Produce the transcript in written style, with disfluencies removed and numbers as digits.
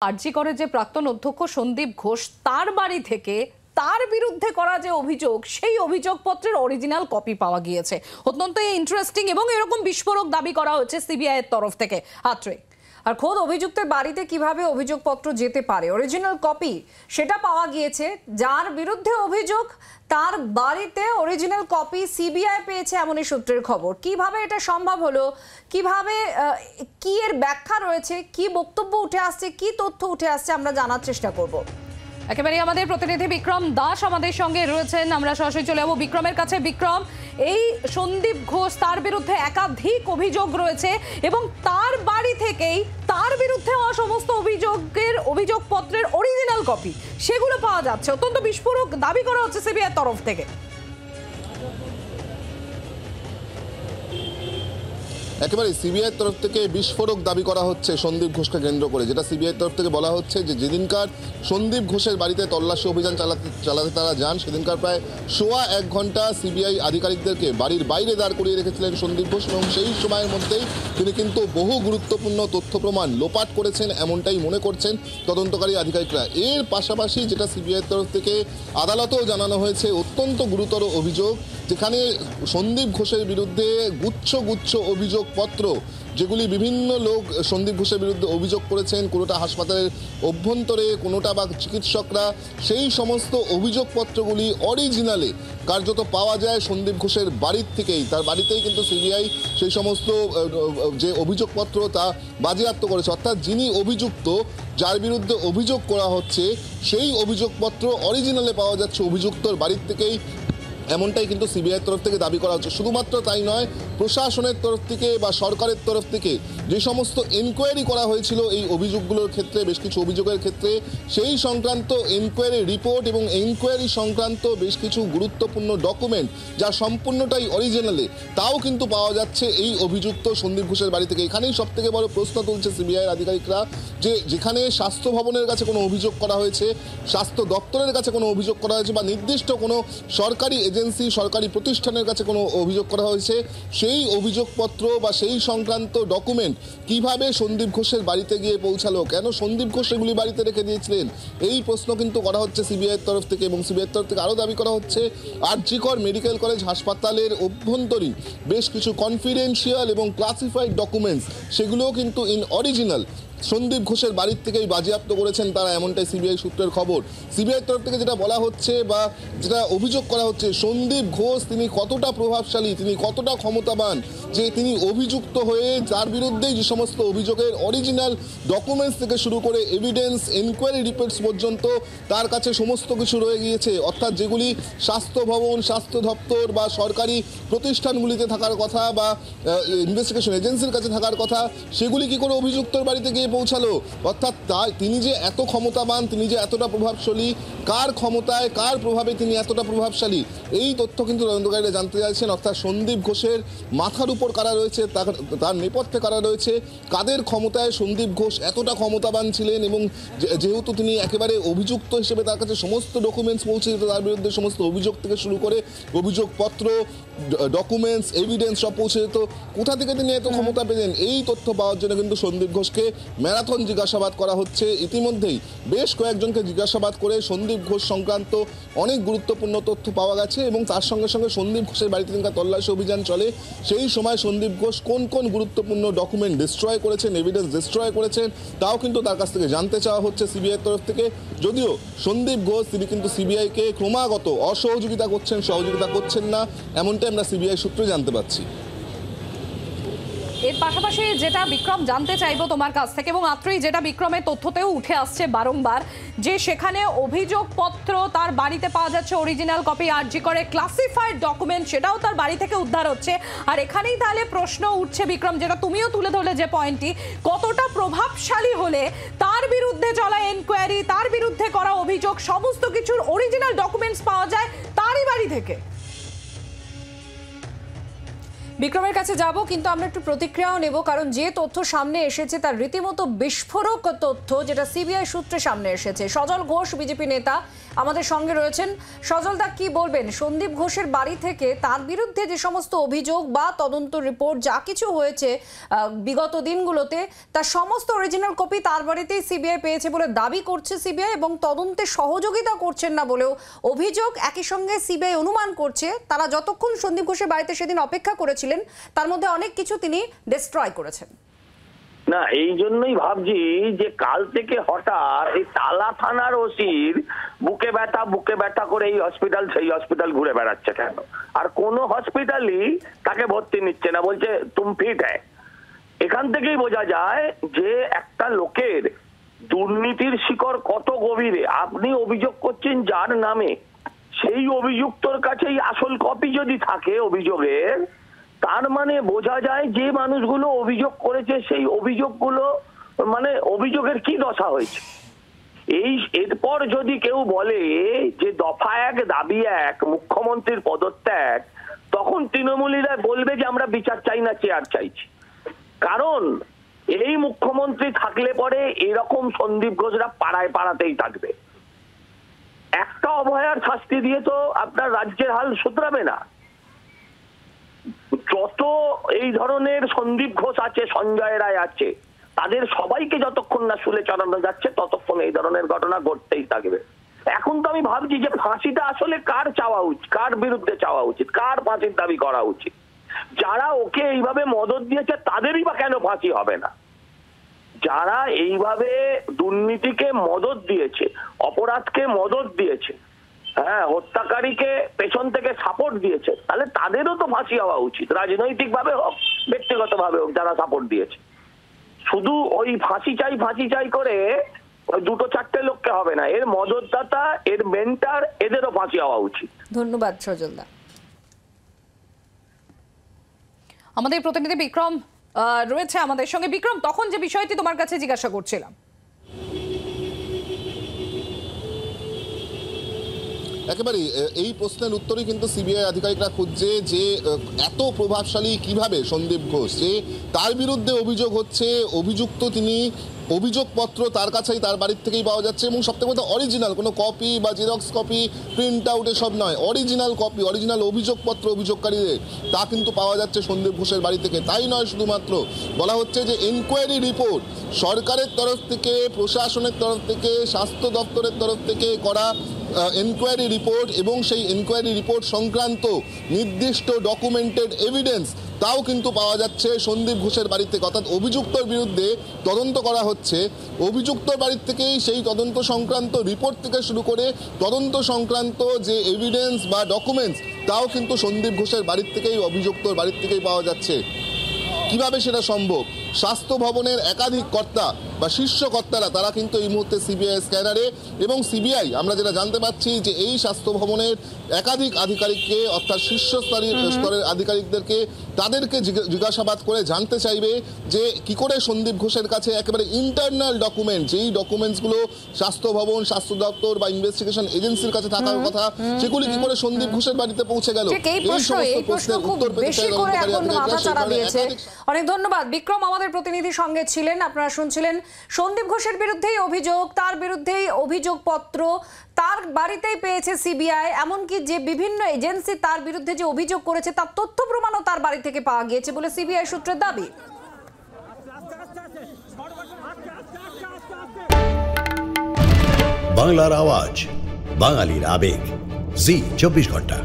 আরজি করে যে প্রাক্তন অধ্যক্ষ সন্দীপ ঘোষ তার বাড়ি থেকে তার বিরুদ্ধে করা যে অভিযোগ সেই অভিযোগপত্রের অরিজিনাল কপি পাওয়া গিয়েছে। অত্যন্ত ইন্টারেস্টিং এবং এরকম বিস্ফোরক দাবি করা হচ্ছে সিবিআই এর তরফ থেকে। আর খোদ অভিযুক্তের বাড়িতে কিভাবে অভিযোগপত্র যেতে পারে, অরিজিনাল কপি সেটা পাওয়া গিয়েছে। যার বিরুদ্ধে অভিযোগ তার বাড়িতে অরিজিনাল কপি সিবিআই পেয়েছে, এমনই সূত্রের খবর। কিভাবে এটা সম্ভব হলো, কিভাবে কি এর ব্যাখ্যা রয়েছে, কি বক্তব্য উঠে আসছে, কি তথ্য উঠে আসছে, আমরা জানার চেষ্টা করব। একেবারে আমাদের প্রতিনিধি বিক্রম দাস আমাদের সঙ্গে রয়েছেন। আমরা সরাসরি চলে যাবো বিক্রমের কাছে। বিক্রম, এই সন্দীপ ঘোষ তার বিরুদ্ধে একাধিক অভিযোগ রয়েছে এবং তার বাড়ি থেকেই তার বিরুদ্ধে সমস্ত অভিযোগপত্রের অরিজিনাল কপি সেগুলো পাওয়া যাচ্ছে। অত্যন্ত বিস্ফোরক দাবি করা হচ্ছে সিবিআই তরফ থেকে। একেবারে সিবিআই তরফ থেকে বিস্ফোরক দাবি করা হচ্ছে সন্দীপ ঘোষকে কেন্দ্র করে। যেটা সিবিআই তরফ থেকে বলা হচ্ছে যে যেদিনকার সন্দীপ ঘোষের বাড়িতে তল্লাশি অভিযান চালাতে তারা যান, সেদিনকার প্রায় সোয়া 1 ঘন্টা সিবিআই আধিকারিকদেরকে বাড়ির বাইরে দাঁড় করিয়ে রেখেছিলেন সন্দীপ ঘোষ এবং সেই সময়ের মধ্যেই তিনি কিন্তু বহু গুরুত্বপূর্ণ তথ্য প্রমাণ লোপাট করেছেন, এমনটাই মনে করছেন তদন্তকারী আধিকারিকরা। এর পাশাপাশি যেটা সিবিআই তরফ থেকে আদালতেও জানানো হয়েছে, অত্যন্ত গুরুতর অভিযোগ, যেখানে সন্দীপ ঘোষের বিরুদ্ধে গুচ্ছ অভিযোগপত্র, যেগুলি বিভিন্ন লোক সন্দীপ ঘোষের বিরুদ্ধে অভিযোগ করেছেন, কোনোটা হাসপাতালের অভ্যন্তরে, কোনোটা বা চিকিৎসকরা, সেই সমস্ত অভিযোগপত্রগুলি অরিজিনালে কার্যত পাওয়া যায় সন্দীপ ঘোষের বাড়ির থেকেই। তার বাড়িতেই কিন্তু সিবিআই সেই সমস্ত যে অভিযোগপত্র তা বাজেয়াপ্ত করেছে। অর্থাৎ যিনি অভিযুক্ত, যার বিরুদ্ধে অভিযোগ করা হচ্ছে, সেই অভিযোগপত্র অরিজিনালে পাওয়া যাচ্ছে অভিযুক্তর বাড়ির থেকেই, এমনটাই কিন্তু সিবিআইয়ের তরফ থেকে দাবি করা হচ্ছে। শুধুমাত্র তাই নয়, প্রশাসনের তরফ থেকে বা সরকারের তরফ থেকে যে সমস্ত এনকোয়ারি করা হয়েছিল এই অভিযোগগুলোর ক্ষেত্রে, বেশ কিছু অভিযোগের ক্ষেত্রে, সেই সংক্রান্ত এনকোয়ারি রিপোর্ট এবং এনকোয়ারি সংক্রান্ত বেশ কিছু গুরুত্বপূর্ণ ডকুমেন্ট, যা সম্পূর্ণটাই অরিজিনালে, তাও কিন্তু পাওয়া যাচ্ছে এই অভিযুক্ত সন্দীপ ঘোষের বাড়ি থেকে। এখানেই সব থেকে বড় প্রশ্ন তুলছে সিবিআইয়ের আধিকারিকরা, যে যেখানে স্বাস্থ্য ভবনের কাছে কোনো অভিযোগ করা হয়েছে, স্বাস্থ্য দপ্তরের কাছে কোনো অভিযোগ করা হয়েছে, বা নির্দিষ্ট কোনো সরকারি এজেন্সি, সরকারি প্রতিষ্ঠানের কাছে কোনো অভিযোগ করা হয়েছে, সেই অভিযোগপত্র বা সেই সংক্রান্ত ডকুমেন্ট কিভাবে সন্দীপ ঘোষের বাড়িতে গিয়ে পৌঁছালো, কেন সন্দীপ ঘোষ এগুলি বাড়িতে রেখে দিয়েছিলেন, এই প্রশ্ন কিন্তু করা হচ্ছে সিবিআইয়ের তরফ থেকে। এবং সিবিআইয়ের তরফ থেকে আরও দাবি করা হচ্ছে, আরজি কর মেডিকেল কলেজ হাসপাতালের অভ্যন্তরীণ বেশ কিছু কনফিডেন্সিয়াল এবং ক্লাসিফাইড ডকুমেন্টস, সেগুলোও কিন্তু ইন অরিজিনাল সন্দীপ ঘোষের বাড়ির থেকেই বাজেয়াপ্ত করেছেন তারা, এমনটাই সিবিআই সূত্রের খবর। সিবিআইয়ের তরফ থেকে যেটা বলা হচ্ছে বা যেটা অভিযোগ করা হচ্ছে, সন্দীপ ঘোষ তিনি কতটা প্রভাবশালী, তিনি কতটা ক্ষমতাবান, যে তিনি অভিযুক্ত হয়ে তার বিরুদ্ধেই যে সমস্ত অভিযোগের অরিজিনাল ডকুমেন্টস থেকে শুরু করে এভিডেন্স, এনকোয়ারি রিপোর্টস পর্যন্ত তার কাছে সমস্ত কিছু রয়ে গিয়েছে। অর্থাৎ যেগুলি স্বাস্থ্য ভবন, স্বাস্থ্য দপ্তর বা সরকারি প্রতিষ্ঠানগুলিতে থাকার কথা বা ইনভেস্টিগেশন এজেন্সির কাছে থাকার কথা, সেগুলি কি করে অভিযুক্তর বাড়িতে গিয়ে পৌঁছালো? অর্থাৎ তিনি যে এত ক্ষমতাবান, তিনি যে এতটা প্রভাবশালী, কার ক্ষমতায়, কার প্রভাবে তিনি এতটা প্রভাবশালী, এই তথ্য কিন্তু তদন্তকারীরা জানতে চাইছেন। অর্থাৎ সন্দীপ ঘোষের মাথার উপর কারা রয়েছে, তার নেপথ্যে কারা রয়েছে, কাদের ক্ষমতায় সন্দীপ ঘোষ এতটা ক্ষমতাবান ছিলেন, এবং যেহেতু তিনি একেবারে অভিযুক্ত হিসেবে তার কাছে সমস্ত ডকুমেন্টস পৌঁছে যেত, তার বিরুদ্ধে সমস্ত অভিযোগ থেকে শুরু করে অভিযোগপত্র, ডকুমেন্টস, এভিডেন্স সব পৌঁছে যেত, কোথা থেকে তিনি এত ক্ষমতা পেলেন, এই তথ্য পাওয়ার জন্য কিন্তু সন্দীপ ঘোষকে ম্যারাথন জিজ্ঞাসাবাদ করা হচ্ছে। ইতিমধ্যেই বেশ কয়েকজনকে জিজ্ঞাসাবাদ করে সন্দীপ ঘোষ সংক্রান্ত অনেক গুরুত্বপূর্ণ তথ্য পাওয়া গেছে, এবং তার সঙ্গে সঙ্গে সন্দীপ ঘোষের বাড়িতে তল্লাশি অভিযান চলে। সেই সময় সন্দীপ ঘোষ কোন কোন গুরুত্বপূর্ণ ডকুমেন্ট ডিস্ট্রয় করেছেন, এভিডেন্স ডিস্ট্রয় করেছেন, তাও কিন্তু তার কাছ থেকে জানতে চাওয়া হচ্ছে সিবিআইয়ের তরফ থেকে। যদিও সন্দীপ ঘোষ তিনি কিন্তু সিবিআইকে ক্রমাগত অসহযোগিতা করছেন, সহযোগিতা করছেন না, এমনটাই আমরা সিবিআই সূত্রে জানতে পারছি। এর পাশাপাশি যেটা বিক্রম জানতে চাইবো তোমার কাছ থেকে, এবং মাত্রই যেটা বিক্রমের তথ্যতেও উঠে আসছে বারংবার, যে সেখানে অভিযোগপত্র তার বাড়িতে পাওয়া যাচ্ছে অরিজিনাল কপি, আরজি করে ক্লাসিফাইড ডকুমেন্ট সেটাও তার বাড়ি থেকে উদ্ধার হচ্ছে। আর এখানেই তাহলে প্রশ্ন উঠছে বিক্রম, যেটা তুমিও তুলে ধরলে যে পয়েন্টটি, কতটা প্রভাবশালী হলে তার বিরুদ্ধে চলা এনকোয়ারি, তার বিরুদ্ধে করা অভিযোগ, সমস্ত কিছুর অরিজিনাল ডকুমেন্টস পাওয়া যায় তারই বাড়ি থেকে। বিক্রমের কাছে যাব, কিন্তু আমরা একটু প্রতিক্রিয়াও নেব, কারণ যে তথ্য সামনে এসেছে তার রীতিমতো বিস্ফোরক তথ্য, যেটা সিবিআই সূত্রে সামনে এসেছে। সজল ঘোষ বিজেপি নেতা আমাদের সঙ্গে রয়েছেন। সজল দা, কি বলবেন? সন্দীপ ঘোষের বাড়ি থেকে তার বিরুদ্ধে যে সমস্ত অভিযোগ বা তদন্ত রিপোর্ট যা কিছু হয়েছে বিগত দিনগুলোতে, তার সমস্ত অরিজিনাল কপি তার বাড়িতেই সিবিআই পেয়েছে বলে দাবি করছে সিবিআই, এবং তদন্তে সহযোগিতা করছেন না বলেও অভিযোগ। একই সঙ্গে সিবিআই অনুমান করছে তারা যতক্ষণ সন্দীপ ঘোষের বাড়িতে সেদিন অপেক্ষা করেছিলেন তার মধ্যে অনেক কিছু তিনি ডিস্ট্রয় করেছেন। না, এই জন্যই ভাবছি যে কাল থেকে হঠাৎ এই তালা থানার ওসির বুকে ব্যথা করে এই হসপিটাল সেই হসপিটাল ঘুরে বেড়াচ্ছে কেন? আর কোন হসপিটালই তাকে ভর্তি নিচ্ছে না, বলছে তুম ফিট হ্যায়। এখান থেকেই বোঝা যায় যে একটা লোকের দুর্নীতির শিকড় কত গভীরে। আপনি অভিযোগ করছেন যার নামে, সেই অভিযুক্তর কাছেই আসল কপি যদি থাকে অভিযোগের, তার মানে বোঝা যায় যে মানুষগুলো অভিযোগ করেছে সেই অভিযোগগুলো মানে অভিযোগের কি দশা হয়েছে। এরপর যদি কেউ বলে যে দফা এক দাবি এক, মুখ্যমন্ত্রীর পদত্যাগ, তখন তৃণমূলীরা বলবে যে আমরা বিচার চাই না, চেয়ার চাইছি। কারণ এই মুখ্যমন্ত্রী থাকলে পরে এরকম সন্দীপ ঘোষরা পাড়াতেই থাকবে। একটা অভয়ার শাস্তি দিয়ে তো আপনার রাজ্যের হাল শুধরাবে না। যত এই ধরনের সন্দীপ ঘোষ আছে, সঞ্জয় রায় আছে, তাদের সবাইকে যতক্ষণ না শুলে চড়ানো যাচ্ছে ততক্ষণ এই ধরনের ঘটনা ঘটতেই থাকবে। এখন তো আমি ভাবছি যে ফাঁসিটা আসলে কার চাওয়া উচিত, কার বিরুদ্ধে চাওয়া উচিত, কার ফাঁসির দাবি করা উচিত। যারা ওকে এইভাবে মদত দিয়েছে তাদেরই বা কেন ফাঁসি হবে না? যারা এইভাবে দুর্নীতিকে মদত দিয়েছে, অপরাধকে মদত দিয়েছে, হ্যাঁ, হত্যাকারীকে পেছন থেকে সাপোর্ট দিয়েছে, তাহলে তাদেরও তো ফাঁসি হওয়া উচিত, রাজনৈতিক ভাবে হোক ব্যক্তিগত ভাবে হোক, যারা সাপোর্ট দিয়েছে। শুধু ওই ফাঁসি চাই করে দুটো চারটে লোককে হবে না, এর মদতদাতা, এর মেন্টার, এদেরও ফাঁসি হওয়া উচিত। ধন্যবাদ সজলদা। আমাদের প্রতিনিধি বিক্রম রয়েছে আমাদের সঙ্গে। বিক্রম, তখন যে বিষয়টি তোমার কাছে জিজ্ঞাসা করছিলাম। একেবারে এই প্রশ্নের উত্তরই কিন্তু সিবিআই আধিকারিকরা খুঁজছে, যে এত প্রভাবশালী কিভাবে সন্দীপ ঘোষ, যে তার বিরুদ্ধে অভিযোগ হচ্ছে, অভিযুক্ত তিনি, অভিযোগপত্র তার কাছেই, তার বাড়ির থেকেই পাওয়া যাচ্ছে, এবং সবথেকে বড় অরিজিনাল, কোনো কপি বা জেরক্স কপি, প্রিন্ট আউট এসব নয়, অরিজিনাল কপি, অরিজিনাল অভিযোগপত্র অভিযোগকারীদের, তা কিন্তু পাওয়া যাচ্ছে সন্দীপ ঘোষের বাড়ি থেকে। তাই নয়, শুধুমাত্র বলা হচ্ছে যে এনকোয়ারি রিপোর্ট সরকারের তরফ থেকে, প্রশাসনের তরফ থেকে, স্বাস্থ্য দপ্তরের তরফ থেকে করা এনকোয়ারি রিপোর্ট, এবং সেই এনকোয়ারি রিপোর্ট সংক্রান্ত নির্দিষ্ট ডকুমেন্টেড এভিডেন্স, তাও কিন্তু পাওয়া যাচ্ছে সন্দীপ ঘোষের বাড়ি থেকে। অর্থাৎ অভিযুক্তর বিরুদ্ধে তদন্ত করা হচ্ছে, অভিযুক্তর বাড়ির থেকেই সেই তদন্ত সংক্রান্ত রিপোর্ট থেকে শুরু করে তদন্ত সংক্রান্ত যে এভিডেন্স বা ডকুমেন্টস, তাও কিন্তু সন্দীপ ঘোষের বাড়ির থেকেই, অভিযুক্তর বাড়ির থেকেই পাওয়া যাচ্ছে। কিভাবে সেটা সম্ভব? স্বাস্থ্য ভবনের একাধিক কর্তা বা শীর্ষ কর্তারা, তারা কিন্তু এই মুহূর্তে সিবিআই স্ক্যানারে, এবং সিবিআই আমরা যেটা জানতে পারছি যে এই স্বাস্থ্য ভবনের একাধিক আধিকারিককে, অর্থাৎ শীর্ষ স্তরের আধিকারিকদেরকে, তাদেরকে জিজ্ঞাসাবাদ করে জানতে চাইবে যে কি করে সন্দীপ ঘোষের কাছে একেবারে ইন্টারনাল ডকুমেন্ট, যেই ডকুমেন্টসগুলো স্বাস্থ্য ভবন, স্বাস্থ্য দপ্তর বা ইনভেস্টিগেশন এজেন্সির কাছে থাকার কথা, সেগুলি কি করে সন্দীপ ঘোষের বাড়িতে পৌঁছে গেল? এই সমস্ত প্রশ্নের উত্তর পেতে অনেক ধন্যবাদ বিক্রম। আমাদের প্রতিনিধি সঙ্গে ছিলেন, আপনারা শুনছিলেন সন্দীপ ঘোষের বিরুদ্ধেই অভিযোগ, তার বিরুদ্ধেই অভিযোগপত্র তার বাড়িতেই পেয়েছে সিবিআই, এমনকি যে বিভিন্ন এজেন্সি তার বিরুদ্ধে যে অভিযোগ করেছে তার তথ্য প্রমাণও তার বাড়ি থেকে পাওয়া গিয়েছে বলে সিবিআই সূত্রের দাবি। বাংলার আওয়াজ, বাঙালির আবেগ, জি 24 ঘন্টা।